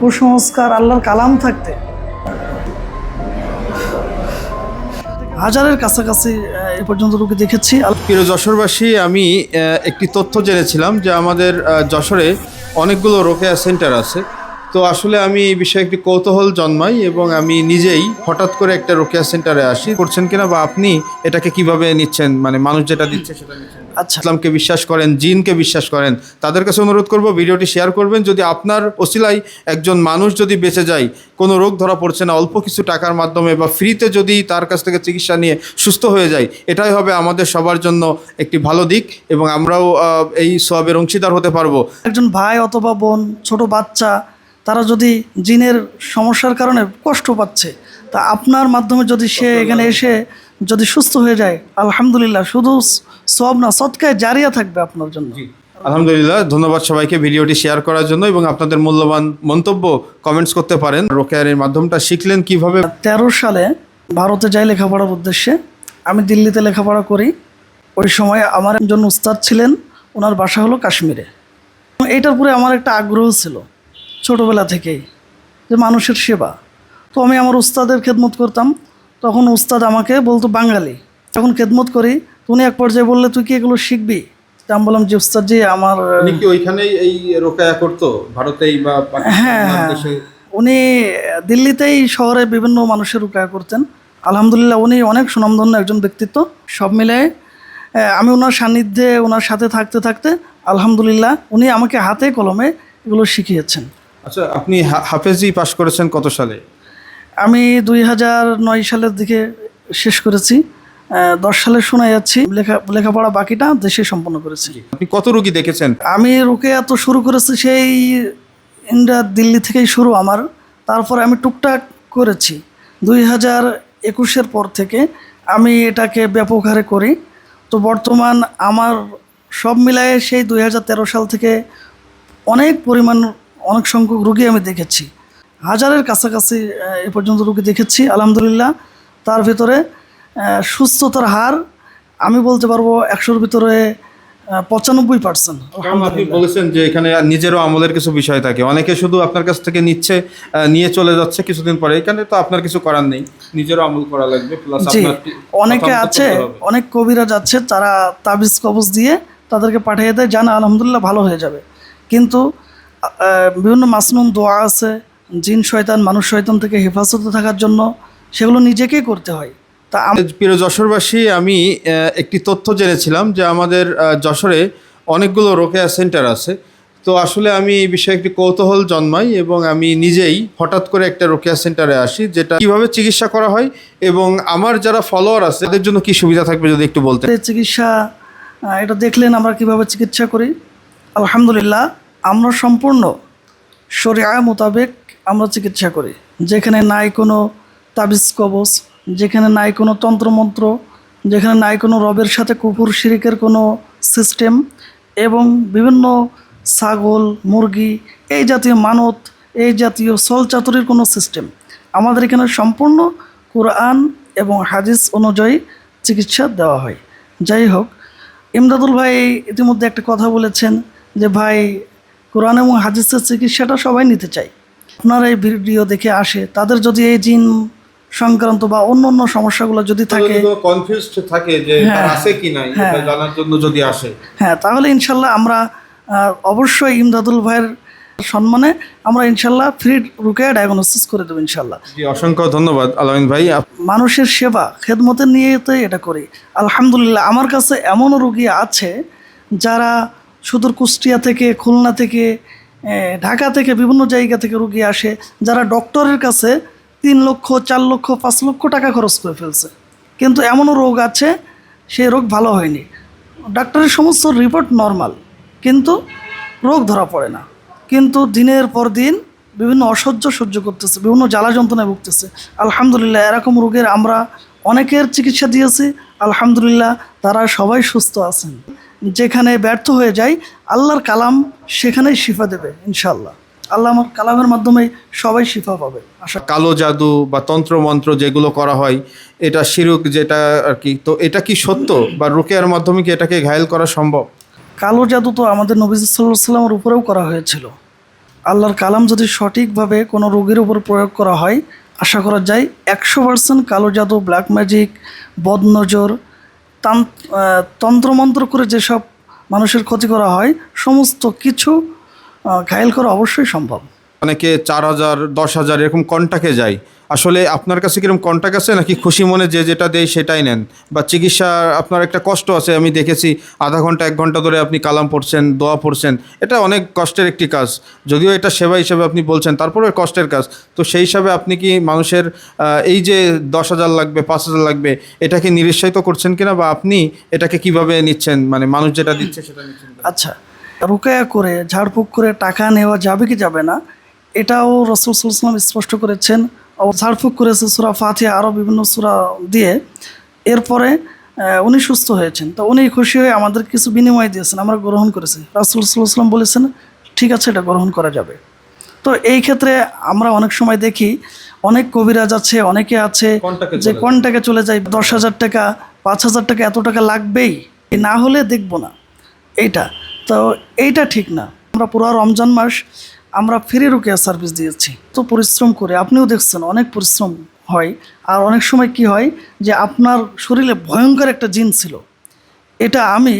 কুসংস্কার আল্লাহর কালাম থাকতে হাজারের কাছাকাছি এ পর্যন্ত রোগী দেখেছি। প্রিয় যশোরবাসী, আমি একটি তথ্য জেনেছিলাম যে আমাদের যশোরে অনেকগুলো রোকেয়া সেন্টার আছে। তো আসলে আমি এই বিষয়ে একটি কৌতূহল জন্মাই এবং আমি নিজেই হঠাৎ করে একটা রোকেয়া সেন্টারে আসি। করছেন কিনা বা আপনি এটাকে কিভাবে নিচ্ছেন, মানে মানুষ যেটা দিচ্ছে সেটা নিচ্ছেন? আচ্ছা, ইসলামকে বিশ্বাস করেন, জিনকে বিশ্বাস করেন, তাদের কাছে অনুরোধ করব ভিডিওটি শেয়ার করবেন। যদি আপনার ওসিলায় একজন মানুষ যদি বেঁচে যায়, কোনো রোগ ধরা পড়ছে না, অল্প কিছু টাকার মাধ্যমে বা ফ্রিতে যদি তার কাছ থেকে চিকিৎসা নিয়ে সুস্থ হয়ে যায়, এটাই হবে আমাদের সবার জন্য একটি ভালো দিক এবং আমরাও এই সওয়াবের অংশীদার হতে পারবো। একজন ভাই অথবা বোন, ছোট বাচ্চা, তারা যদি জিনের সমস্যার কারণে কষ্ট পাচ্ছে, তা আপনার মাধ্যমে যদি সে এখানে এসে যদি সুস্থ হয়ে যায়, আলহামদুলিল্লাহ, শুধু সওয়াব না, সদকায়ে জারিয়া থাকবে আপনার জন্য। আলহামদুলিল্লাহ, ধন্যবাদ সবাইকে ভিডিওটি শেয়ার করার জন্য এবং আপনাদের মূল্যবান মন্তব্য কমেন্টস করতে পারেন। রোকেয়ার এই মাধ্যমটা শিখলেন কিভাবে? 13 সালে ভারতে যাই লেখাপড়ার উদ্দেশ্যে। আমি দিল্লিতে লেখাপড়া করি। ওই সময় আমার একজন উস্তাদ ছিলেন, ওনার বাসা হলো কাশ্মীরে। এইটার উপরে আমার একটা আগ্রহ ছিল ছোটোবেলা থেকেই, যে মানুষের সেবা। তো আমি আমার উস্তাদের খেদমত করতাম। তখন উস্তাদ আমাকে বলতো বাঙালি, যখন খেদমত করি উনি এক পর্যায়ে বললে, তুই কি এগুলো শিখবি? তা আমি বললাম, যে উস্তাদ জি, আমার উনি কি ওইখানেই এই রোকেয়া করতো, ভারতেই বা হ্যাঁ হ্যাঁ, দেশে? উনি দিল্লিতেই শহরে বিভিন্ন মানুষের রুকায়া করতেন। আলহামদুলিল্লাহ, উনি অনেক সুনামধন্য একজন ব্যক্তিত্ব। সব মিলে আমি ওনার সান্নিধ্যে, ওনার সাথে থাকতে থাকতে আলহামদুলিল্লাহ উনি আমাকে হাতে কলমে এগুলো শিখিয়েছেন। আচ্ছা, আপনি হাফেজি পাশ করেছেন কত সালে? আমি 2009 সালের দিকে শেষ করেছি। 10 সালে শোনা যাচ্ছি, লেখাপড়া বাকিটা দেশে সম্পন্ন করেছি। আপনি কত রোগী দেখেছেন? আমি রুকিয়া তো শুরু করেছি সেই ইন্ডিয়া, দিল্লি থেকেই শুরু আমার। তারপর আমি টুকটাক করেছি। 2021-এর পর থেকে আমি এটাকে ব্যাপক হারে করি। তো বর্তমান আমার সব মিলায়ে সেই 2013 সাল থেকে অনেক পরিমাণ, অনেক সংখ্যক রুগী আমি দেখেছি। হাজারের কাছাকাছি এ পর্যন্ত রুগী দেখেছি। আলহামদুলিল্লাহ, তার ভিতরে সুস্থতার হার আমি বলতে পারবো 100-র ভিতরে 95%। কারণ আপনি বলেছেন যে এখানে নিজেরও আমলের কিছু বিষয় থাকে, অনেকে শুধু আপনার কাছ থেকে নিচ্ছে, নিয়ে চলে যাচ্ছে কিছুদিন পরে। এখানে তো আপনার কিছু করার নেই, নিজেরও আমল করা লাগবে। প্লাস জি, অনেকে আছে, অনেক কবিরাজ আছে, তারা তাবিজ কবজ দিয়ে তাদেরকে পাঠিয়ে দেয়, জানা আলহামদুলিল্লাহ ভালো হয়ে যাবে। কিন্তু বিভিন্ন মাসনুন দোয়া আছে, জিন শয়তান, মানুষ শয়তান থেকে হেফাজতে থাকার জন্য সেগুলো নিজেকেই করতে হয়। তা প্রিয় যশোরবাসী, আমি একটি তথ্য জেনেছিলাম যে আমাদের যশোরে অনেকগুলো রোকেয়া সেন্টার আছে। তো আসলে আমি এই বিষয়ে একটি কৌতূহল জন্মাই এবং আমি নিজেই হঠাৎ করে একটা রোকেয়া সেন্টারে আসি, যেটা কিভাবে চিকিৎসা করা হয় এবং আমার যারা ফলোয়ার আছে তাদের জন্য কি সুবিধা থাকবে যদি একটু বলতেন। চিকিৎসা, এটা দেখলেন আমরা কিভাবে চিকিৎসা করি। আলহামদুলিল্লাহ, আমরা সম্পূর্ণ শরিয়া মোতাবেক আমরা চিকিৎসা করি। যেখানে নাই কোনো তাবিজ কবজ, যেখানে নাই কোনো তন্ত্রমন্ত্র, যেখানে নাই কোনো রবের সাথে কুফুর শিরিকের কোনো সিস্টেম, এবং বিভিন্ন ছাগল, মুরগি, এই জাতীয় মানত, এই জাতীয় ছলচাতুরির কোনো সিস্টেম আমাদের এখানে সম্পূর্ণ কোরআন এবং হাদিস অনুযায়ী চিকিৎসা দেওয়া হয়। যাই হোক, ইমদাদুল ভাই ইতিমধ্যে একটা কথা বলেছেন যে ভাই, কোরআন এবং হাদিসের চিকিৎসাটা সবাই নিতে চায়। আপনারা এই ভিডিও দেখে আসে, তাদের যদি এই জিন সংক্রান্ত বা অন্য অন্য সমস্যাগুলো যদি থাকে, কনফিউজড থাকে যে আছে কি নাই এটা জানার জন্য যদি আসে, হ্যাঁ, তাহলে ইনশাল্লাহ আমরা অবশ্যই ইমদাদুল ভাইয়ের সম্মানে আমরা ইনশাল্লাহ ফ্রি রুকিয়া ডায়াগনোসিস করে দেবো ইনশাল্লাহ। জি, অসংখ্য ধন্যবাদ আলামিন ভাই। মানুষের সেবা খেদমতের নিয়েই এটা করি। আলহামদুলিল্লাহ, আমার কাছে এমনও রুগী আছে যারা সুদূর কুষ্টিয়া থেকে, খুলনা থেকে, ঢাকা থেকে, বিভিন্ন জায়গা থেকে রুগী আসে, যারা ডক্টরের কাছে 3 লক্ষ, 4 লক্ষ, 5 লক্ষ টাকা খরচ করে ফেলছে, কিন্তু এমনও রোগ আছে সেই রোগ ভালো হয়নি। ডাক্তারের সমস্ত রিপোর্ট নর্মাল, কিন্তু রোগ ধরা পড়ে না। কিন্তু দিনের পর দিন বিভিন্ন অসহ্য সহ্য করতেছে, বিভিন্ন জ্বালা যন্ত্রণায় ভুগতেছে। আলহামদুলিল্লাহ, এরকম রোগের আমরা অনেকের চিকিৎসা দিয়েছি। আলহামদুলিল্লাহ, তারা সবাই সুস্থ আছেন। যেখানে ব্যর্থ হয়ে যায়, আল্লাহর কালাম সেখানেই শিফা দেবে ইনশাআল্লাহ। আল্লাহ আমার কালামের মাধ্যমে সবাই শিফা পাবে আশা। কালো জাদু বা তন্ত্রমন্ত্র যেগুলো করা হয়, এটা শিরক যেটা আর কি, তো এটা কি সত্য বা রুকিয়ার মাধ্যমে কি এটাকে ঘায়েল করা সম্ভব? কালো জাদু তো আমাদের নবী সাল্লাল্লাহু আলাইহি ওয়াসাল্লামের উপরেও করা হয়েছিল। আল্লাহর কালাম যদি সঠিকভাবে কোনো রোগীর উপর প্রয়োগ করা হয়, আশা করা যায় 100% কালো জাদু, ব্ল্যাক ম্যাজিক, বদনজর, তন্ত্রমন্ত্র করে যেসব মানুষের ক্ষতি করা হয়, সমস্ত কিছু ঘায়েল করা অবশ্যই সম্ভব। অনেকে 4,000 10,000 এরকম কন্টাক্টে যায়। আসলে আপনার কাছে কিরকম কন্টাক্ট আছে, নাকি খুশি মনে যে যেটা দেয় সেটাই নেন? বা চিকিৎসা আপনার একটা কষ্ট আছে, আমি দেখেছি আধা ঘন্টা 1 ঘন্টা ধরে আপনি কালাম পড়ছেন, দোয়া পড়ছেন, এটা অনেক কষ্টের একটি কাজ। যদিও এটা সেবা হিসেবে আপনি বলছেন, তারপরে কষ্টের কাজ। তো সেই হিসাবে আপনি কি মানুষের এই যে 10,000 লাগবে, 5,000 লাগবে, এটাকে নিরুৎসাহিত করছেন কিনা, বা আপনি এটাকে কিভাবে নিচ্ছেন, মানে মানুষ যেটা দিচ্ছে সেটা নিচ্ছেন? আচ্ছা, রুকায়া করে ঝাড়ফুঁক করে টাকা নেওয়া যাবে কি যাবে না, এটাও রাসূল সাল্লাল্লাহু আলাইহি ওয়াসাল্লাম স্পষ্ট করেছেন। ও ঝাড়ফুঁক করেছে সূরা ফাতিহা, আরও বিভিন্ন সূরা দিয়ে। এরপরে উনি সুস্থ হয়েছেন, তো উনি খুশি হয়ে আমাদের কিছু বিনিময় দিয়েছেন, আমরা গ্রহণ করেছি। রাসূল সাল্লাল্লাহু আলাইহি ওয়াসাল্লাম বলেছেন ঠিক আছে, এটা গ্রহণ করা যাবে। তো এই ক্ষেত্রে আমরা অনেক সময় দেখি অনেক কবিরাজ আছে, অনেকে আছে যে কন্টাকে চলে যায়, 10,000 টাকা, 5,000 টাকা, এত টাকা লাগবেই, না হলে দেখবো না, এইটা। তো এইটা ঠিক না। আমরা পুরো রমজান মাস আমরা ফ্রি রুকিয়া সার্ভিস দিয়েছি, তো পরিশ্রম করে, আপনিও দেখছেন অনেক পরিশ্রম হয়। আর অনেক সময় কি হয় যে আপনার শরীরে ভয়ঙ্কর একটা জিন ছিল, এটা আমি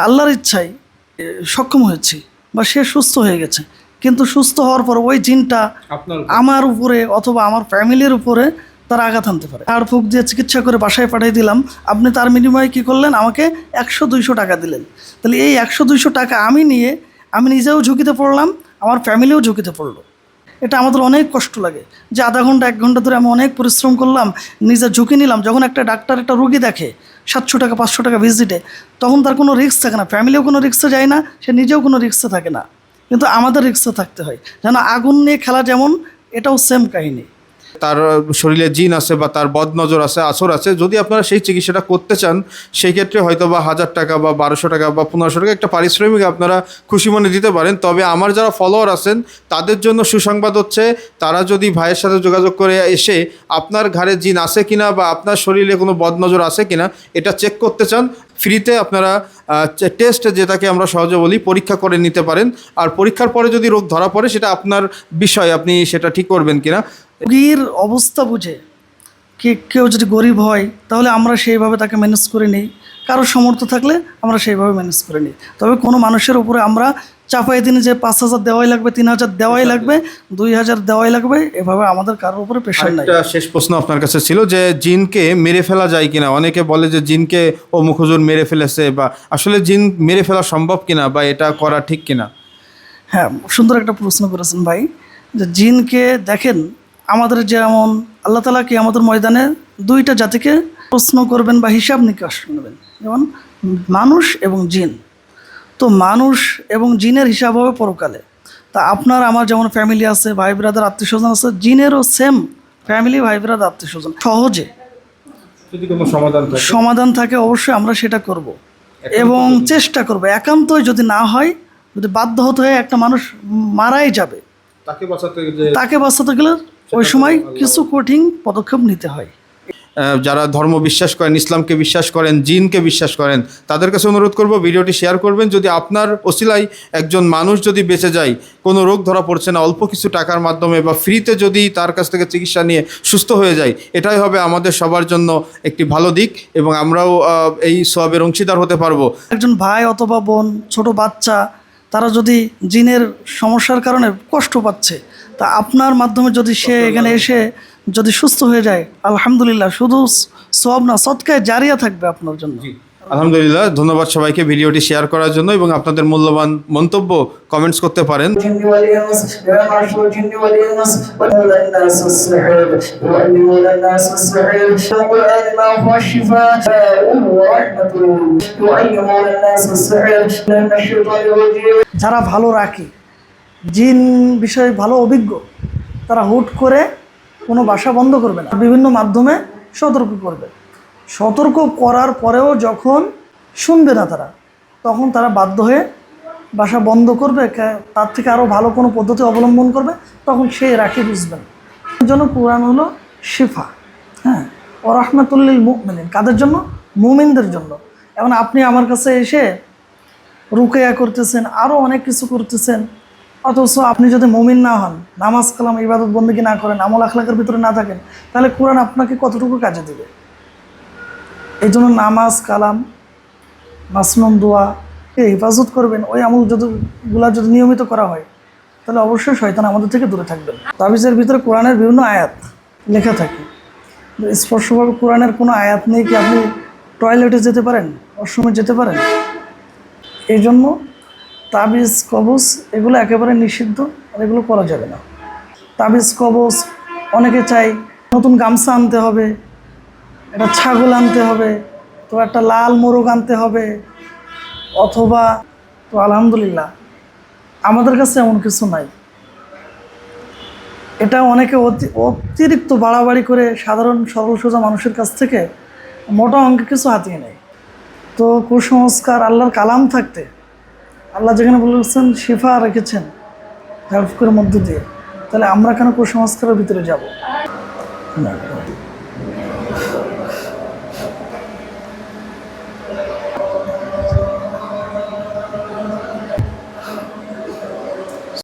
আল্লাহর ইচ্ছায় সক্ষম হয়েছি, বা সে সুস্থ হয়ে গেছে। কিন্তু সুস্থ হওয়ার পর ওই জিনটা আমার উপরে অথবা আমার ফ্যামিলির উপরে তার আঘাত আনতে পারে। আর ফুক দিয়ে চিকিৎসা করে বাসায় পাঠিয়ে দিলাম, আপনি তার বিনিময়ে কী করলেন, আমাকে 100-200 টাকা দিলেন। তাহলে এই 100-200 টাকা আমি নিয়ে আমি নিজেও ঝুঁকিতে পড়লাম, আমার ফ্যামিলিও ঝুঁকিতে পড়লো। এটা আমাদের অনেক কষ্ট লাগে যে আধা ঘন্টা 1 ঘন্টা ধরে আমি অনেক পরিশ্রম করলাম, নিজে ঝুঁকি নিলাম। যখন একটা ডাক্তার একটা রুগী দেখে 700 টাকা 500 টাকা ভিজিটে, তখন তার কোনো রিস্ক থাকে না, ফ্যামিলিও কোনো রিস্কে যায় না, সে নিজেও কোনো রিস্কে থাকে না। কিন্তু আমাদের রিস্কে থাকতে হয়, যেন আগুন নিয়ে খেলা, যেমন এটাও সেম কাহিনী। তার শরীরে জিন আছে বা তার বদনজর আছে, আসর আছে, যদি আপনারা সেই চিকিৎসাটা করতে চান, সেই ক্ষেত্রে হয়তো বা 1,000 টাকা বা 1,200 টাকা বা 1,500 টাকা একটা পারিশ্রমিক আপনারা খুশি মনে দিতে পারেন। তবে আমার যারা ফলোয়ার আছেন তাদের জন্য সুসংবাদ হচ্ছে, তারা যদি ভাইয়ের সাথে যোগাযোগ করে এসে আপনার ঘাড়ে জিন আছে কিনা বা আপনার শরীরে কোনো বদনজর আছে কিনা এটা চেক করতে চান, ফ্রিতে আপনারা টেস্ট, যেটাকে আমরা সহজে বলি, পরীক্ষা করে নিতে পারেন। আর পরীক্ষার পরে যদি রোগ ধরা পড়ে, সেটা আপনার বিষয়, আপনি সেটা ঠিক করবেন কিনা। রোগীর অবস্থা বুঝে কেউ যদি গরিব হয় তাহলে আমরা সেইভাবে তাকে ম্যানেজ করে নিই, কারো সামর্থ্য থাকলে আমরা সেইভাবে ম্যানেজ করে নিই। তবে কোনো মানুষের উপরে আমরা চাপাই দিন যে 5,000 দেওয়াই লাগবে, 3,000 দেওয়াই লাগবে, 2,000 দেওয়াই লাগবে, এভাবে আমাদের কারোর উপরে প্রেশার নাই। একটা শেষ প্রশ্ন আপনার কাছে ছিল যে জিনকে মেরে ফেলা যায় কিনা। অনেকে বলে যে জিনকে অমুক হুজুর মেরে ফেলেছে, বা আসলে জিন মেরে ফেলা সম্ভব কিনা, বা এটা করা ঠিক কিনা। হ্যাঁ, সুন্দর একটা প্রশ্ন করেছেন ভাই। যে জিনকে দেখেন, আমাদের যেমন আল্লাহ তাআলা কি আমাদের ময়দানে 2টা জাতিকে প্রশ্ন করবেন বা হিসাব নিকাশ নেবেন, যেমন মানুষ এবং জিন। তো মানুষ এবং জিনের হিসাব হবে পরকালে। তা আপনার আমার যেমন ফ্যামিলি আছে, ভাই ব্রাদার, আত্মীয় স্বজন আছে, জিনেরও সেম ফ্যামিলি, ভাই ব্রাদার, আত্মীয় স্বজন। সহজে যদি কোনো সমাধান থাকে অবশ্যই আমরা সেটা করব এবং চেষ্টা করব। একান্তই যদি না হয়, যদি বাধ্য হতে হয়, একটা মানুষ মারাই যাবে, তাকে বাঁচাতে গেলে ওই সময় কিছু কঠিন পদক্ষেপ নিতে হয়। যারা ধর্ম বিশ্বাস করেন, ইসলামকে বিশ্বাস করেন, জিনকে বিশ্বাস করেন, তাদের কাছে অনুরোধ করব ভিডিওটি শেয়ার করবেন। যদি আপনার ওসিলায় একজন মানুষ যদি বেঁচে যায়, কোনো রোগ ধরা পড়ছে না, অল্প কিছু টাকার মাধ্যমে বা ফ্রিতে যদি তার কাছ থেকে চিকিৎসা নিয়ে সুস্থ হয়ে যায়, এটাই হবে আমাদের সবার জন্য একটি ভালো দিক, এবং আমরাও এই সওয়াবের অংশীদার হতে পারবো। একজন ভাই অথবা বোন, ছোট বাচ্চা, তারা যদি জিনের সমস্যার কারণে কষ্ট পাচ্ছে, তা আপনার মাধ্যমে যদি সে এখানে এসে যদি সুস্থ হয়ে যায়, আলহামদুলিল্লাহ, শুধু সওয়াব না, সদকায়ে জারিয়া থাকবে আপনার জন্য। আলহামদুলিল্লাহ, ধন্যবাদ সবাইকে ভিডিওটি শেয়ার করার জন্য, এবং আপনাদের মূল্যবান মন্তব্য কমেন্টস করতে পারেন। الجن والإنس يا معشر الجن والإنس وجعل الناس السحر يعلمون الناس السحر القرآن ما هو الشفاء ورحمة يعلمون الناس السحر من الشيطان الرجيم যারা ভালো রাখে, জিন বিষয়ে ভালো অভিজ্ঞ, তারা হুট করে কোনো বাসা বন্ধ করবে না, বিভিন্ন মাধ্যমে সতর্ক করবে। সতর্ক করার পরেও যখন শুনবে না তারা, তখন তারা বাধ্য হয়ে বাসা বন্ধ করবে, তার থেকে আরও ভালো কোনো পদ্ধতি অবলম্বন করবে, তখন সেই রাখি বুঝবেন। এর জন্য কোরআন হলো শিফা, হ্যাঁ, ও রাহমাতুল্লিল মুমিনিন, কাদের জন্য? মুমিনদের জন্য। এখন আপনি আমার কাছে এসে রুকিয়া করতেছেন, আরও অনেক কিছু করতেছেন, অথচ আপনি যদি মুমিন না হন, নামাজ কালাম ইবাদত বন্দেগী না করেন, আমল আখলাকের ভিতরে না থাকেন, তাহলে কোরআন আপনাকে কতটুকু কাজে দেবে? এই জন্য নামাজ কালাম মাসনুন দোয়া হেফাজত করবেন। ওই আমলগুলা যদি নিয়মিত করা হয় তাহলে অবশ্যই শয়তান আমাদের থেকে দূরে থাকবেন। তাবিজের ভিতরে কোরআনের বিভিন্ন আয়াত লেখা থাকে, স্পষ্টভাবে কোরআনের কোনো আয়াত নেই কি আপনি টয়লেটে যেতে পারেন, ওয়াশরুমে যেতে পারেন? এই জন্য তাবিজ কবজ এগুলো একেবারে নিষিদ্ধ, আর এগুলো করা যাবে না। তাবিজ কবজ অনেকে চাই নতুন গামছা আনতে হবে, একটা ছাগল আনতে হবে, তো একটা লাল মোরগ আনতে হবে, অথবা তো আলহামদুলিল্লাহ আমাদের কাছে এমন কিছু নাই। এটা অনেকে অতিরিক্ত বাড়াবাড়ি করে সাধারণ সরল সোজা মানুষের কাছ থেকে মোটা অঙ্কে কিছু হাতিয়ে নেয়। তো কুসংস্কার আল্লাহর কালাম থাকতে আল্লাহ যেখানে বলেছেন শিফা রেখেছেন ঝাড়ফুকের মধ্য দিয়ে, তাহলে আমরা কেন কুসংস্কারের ভিতরে যাব?